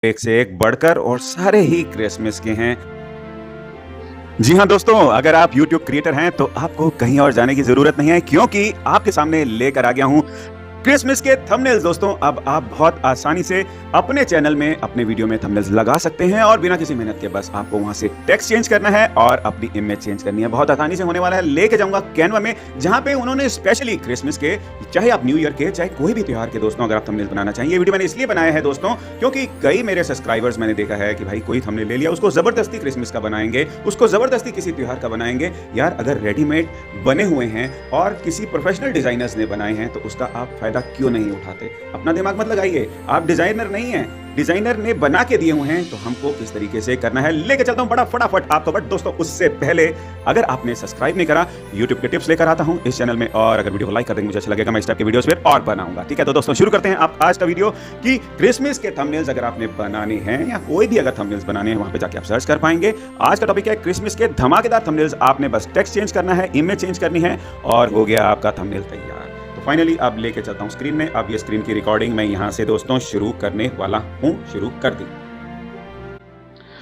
एक से एक बढ़कर और सारे ही क्रिसमस के हैं। जी हाँ दोस्तों, अगर आप YouTube क्रिएटर हैं तो आपको कहीं और जाने की जरूरत नहीं है, क्योंकि आपके सामने लेकर आ गया हूँ क्रिसमस के थंबनेल्स। दोस्तों, अब आप बहुत आसानी से अपने चैनल में अपने वीडियो में थंबनेल्स लगा सकते हैं और बिना किसी मेहनत के बस आपको वहां से टेक्स्ट चेंज करना है और अपनी इमेज चेंज करनी है। बहुत आसानी से होने वाला है। लेके जाऊंगा कैनवा में, जहां पे उन्होंने स्पेशली क्रिसमस के, चाहे आप न्यू ईयर के, चाहे कोई भी त्योहार के दोस्तों, अगर आप थंबनेल्स बनाना चाहिए, ये वीडियो मैंने इसलिए बनाया है दोस्तों क्योंकि कई मेरे सब्सक्राइबर्स मैंने देखा है कि भाई कोई थंबनेल ले लिया, उसको जबरदस्ती क्रिसमस का बनाएंगे, उसको जबरदस्ती किसी त्योहार का बनाएंगे। यार, अगर रेडीमेड बने हुए हैं और किसी प्रोफेशनल डिजाइनर्स ने बनाए हैं तो उसका आप फायदा क्यों नहीं उठाते? अपना दिमाग मत लगाइए, आप डिजाइनर नहीं हैं, डिजाइनर ने बना के दिए हुए हैं, तो हमको किस तरीके से करना है लेके चलता हूं बड़ा फटाफट आपको। बट दोस्तों, उससे पहले अगर आपने सब्सक्राइब नहीं करा, YouTube के टिप्स लेकर आता हूं इस चैनल में, और अगर वीडियो को लाइक कर देंगे मुझे अच्छा लगेगा, मैं इस टाइप के वीडियोस फिर और बनाऊंगा। ठीक है, तो दोस्तों शुरू करते हैं आप आज का वीडियो कि क्रिसमस के थंबनेल्स अगर आपने बनाने हैं या कोई भी अगर थंबनेल्स बनाने हैं, वहां पे जाके आप सर्च कर पाएंगे। आज का टॉपिक है क्रिसमस के धमाकेदार थंबनेल्स। आपने बस टेक्स्ट चेंज करना है, इमेज चेंज करनी है और हो गया आपका थंबनेल तैयार। तो फाइनली अब लेके चलता हूं स्क्रीन में। अब ये स्क्रीन की रिकॉर्डिंग मैं यहां से दोस्तों शुरू करने वाला हूं। शुरू कर दी।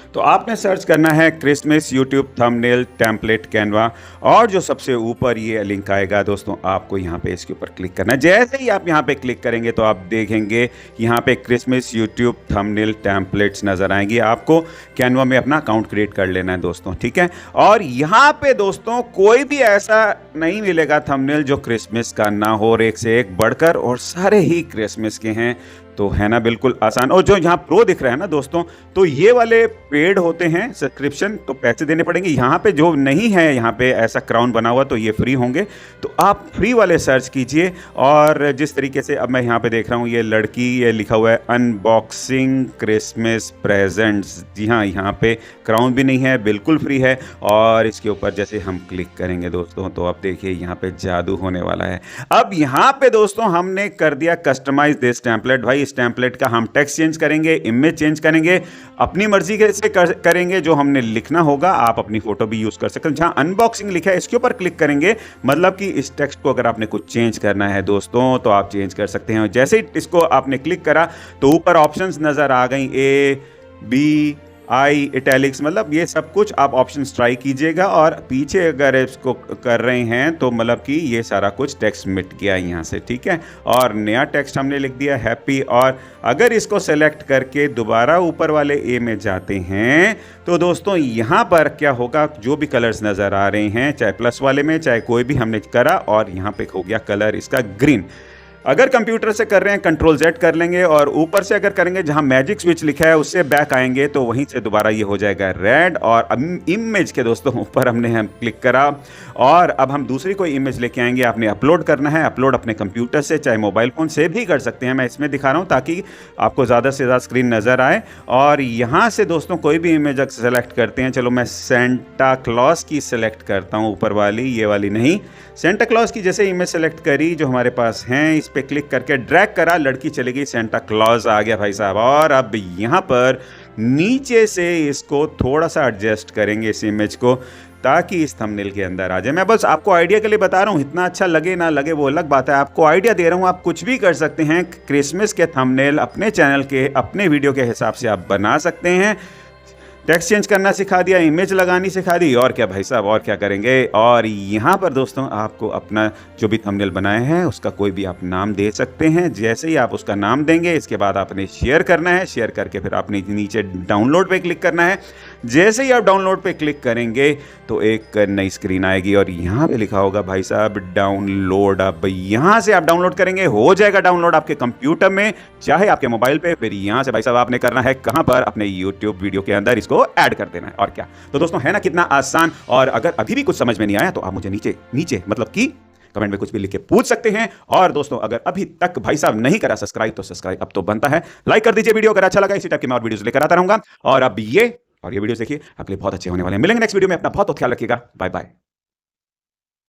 तो आपने सर्च करना है Christmas YouTube thumbnail template Canva, और जो सबसे ऊपर ये लिंक आएगा दोस्तों, आपको यहाँ पे इसके ऊपर क्लिक करना है। जैसे ही आप यहाँ पे क्लिक करेंगे तो आप देखेंगे यहाँ पे क्रिसमस यूट्यूब थंबनेल टेम्पलेट्स नजर आएंगी। आपको कैनवा में अपना अकाउंट क्रिएट कर लेना है दोस्तों, ठीक है। और यहाँ पे दोस्तों कोई भी ऐसा नहीं मिलेगा थंबनेल जो क्रिसमस का ना हो, और एक से एक बढ़कर और सारे ही क्रिसमस के हैं। तो है ना, बिल्कुल आसान। और जो यहाँ प्रो दिख रहा है ना दोस्तों, तो ये वाले पेड होते हैं सब्सक्रिप्शन, तो पैसे देने पड़ेंगे। यहाँ पे जो नहीं है, यहाँ पे ऐसा क्राउन बना हुआ, तो ये फ्री होंगे। तो आप फ्री वाले सर्च कीजिए। और जिस तरीके से अब मैं यहाँ पे देख रहा हूँ, ये लड़की, ये लिखा हुआ है अनबॉक्सिंग क्रिसमस प्रेजेंट्स। जी हाँ, यहाँ पे क्राउन भी नहीं है, बिल्कुल फ्री है। और इसके ऊपर जैसे हम क्लिक करेंगे दोस्तों, तो अब देखिए यहाँ पे जादू होने वाला है। अब यहाँ पे दोस्तों हमने कर दिया कस्टमाइज दिस टेम्पलेट। भाई, इस टेम्पलेट का हम टेक्स्ट चेंज करेंगे, इमेज चेंज करेंगे, अपनी मर्जी से करेंगे। जो हमने लिखना होगा, आप अपनी फोटो भी यूज कर सकते हैं। जहां अनबॉक्सिंग लिखा है इसके ऊपर क्लिक करेंगे, मतलब कि इस टेक्स्ट को अगर आपने कुछ चेंज करना है दोस्तों, तो आप चेंज कर सकते हैं। जैसे ही इसको आपने क्लिक करा तो ऊपर ऑप्शंस नजर आ गई, ए, बी, आई, इटैलिक्स, मतलब ये सब कुछ आप ऑप्शन ट्राई कीजिएगा। और पीछे अगर इसको कर रहे हैं तो मतलब कि ये सारा कुछ टेक्स्ट मिट गया यहाँ से, ठीक है। और नया टेक्स्ट हमने लिख दिया हैप्पी। और अगर इसको सेलेक्ट करके दोबारा ऊपर वाले ए में जाते हैं तो दोस्तों यहाँ पर क्या होगा, जो भी कलर्स नज़र आ रहे हैं, चाहे प्लस वाले में चाहे कोई भी हमने करा, और यहाँ पे हो गया कलर इसका ग्रीन। अगर कंप्यूटर से कर रहे हैं कंट्रोल Z कर लेंगे, और ऊपर से अगर करेंगे जहां मैजिक स्विच लिखा है उससे बैक आएंगे तो वहीं से दोबारा ये हो जाएगा रेड। और इमेज के दोस्तों ऊपर हमने हम क्लिक करा, और अब हम दूसरी कोई इमेज लेके आएंगे। आपने अपलोड करना है, अपलोड अपने कंप्यूटर से चाहे मोबाइल फ़ोन से भी कर सकते हैं। मैं इसमें दिखा रहा हूँ ताकि आपको ज़्यादा से ज़्यादा स्क्रीन नज़र आए। और यहाँ से दोस्तों कोई भी इमेज सेलेक्ट करते हैं। चलो मैं सेंटा क्लॉज की सेलेक्ट करता हूँ, ऊपर वाली, ये वाली नहीं। सेंटा क्लॉज की जैसे इमेज सेलेक्ट करी जो हमारे पास हैं, इस पे क्लिक करके ड्रैग करा, लड़की चली गई, सेंटा क्लॉज आ गया भाई साहब। और अब यहाँ पर नीचे से इसको थोड़ा सा एडजस्ट करेंगे इस इमेज को, ताकि इस थंबनेल के अंदर आ जाए। मैं बस आपको आइडिया के लिए बता रहा हूँ, इतना अच्छा लगे ना लगे वो अलग बात है। आपको आइडिया दे रहा हूँ, आप कुछ भी कर सकते हैं। क्रिसमस के थंबनेल अपने चैनल के, अपने वीडियो के हिसाब से आप बना सकते हैं। टेक्स्ट चेंज करना सिखा दिया, इमेज लगानी सिखा दी, और क्या भाई साहब, और क्या करेंगे। और यहाँ पर दोस्तों आपको अपना जो भी थंबनेल बनाए हैं उसका कोई भी आप नाम दे सकते हैं। जैसे ही आप उसका नाम देंगे, इसके बाद आपने शेयर करना है। शेयर करके फिर आपने नीचे डाउनलोड पे क्लिक करना है। जैसे ही आप डाउनलोड पे क्लिक करेंगे तो एक नई स्क्रीन आएगी, और यहाँ पे लिखा होगा भाई साहब डाउनलोड। अब यहाँ से आप डाउनलोड करेंगे, हो जाएगा डाउनलोड आपके कंप्यूटर में, चाहे आपके मोबाइल पे। फिर यहाँ से भाई साहब आपने करना है कहाँ पर, अपने यूट्यूब वीडियो के अंदर इसको ऐड कर देना है, और क्या। तो दोस्तों है ना कितना आसान। और अगर अभी भी कुछ समझ में नहीं आया तो आप मुझे नीचे नीचे मतलब कि कमेंट में कुछ भी लिख के पूछ सकते हैं। और दोस्तों अगर अभी तक भाई साहब नहीं करा सब्सक्राइब, तो सब्सक्राइब अब तो बनता है। लाइक कर दीजिए वीडियो, अगर अच्छा लगा इसी टाइप की मैं और वीडियोस लेकर आता रहूंगा। और अब ये वीडियो देखिए, अगले बहुत अच्छे होने वाले हैं। मिलेंगे नेक्स्ट वीडियो में। अपना बहुत ख्याल रखिएगा। Bye bye.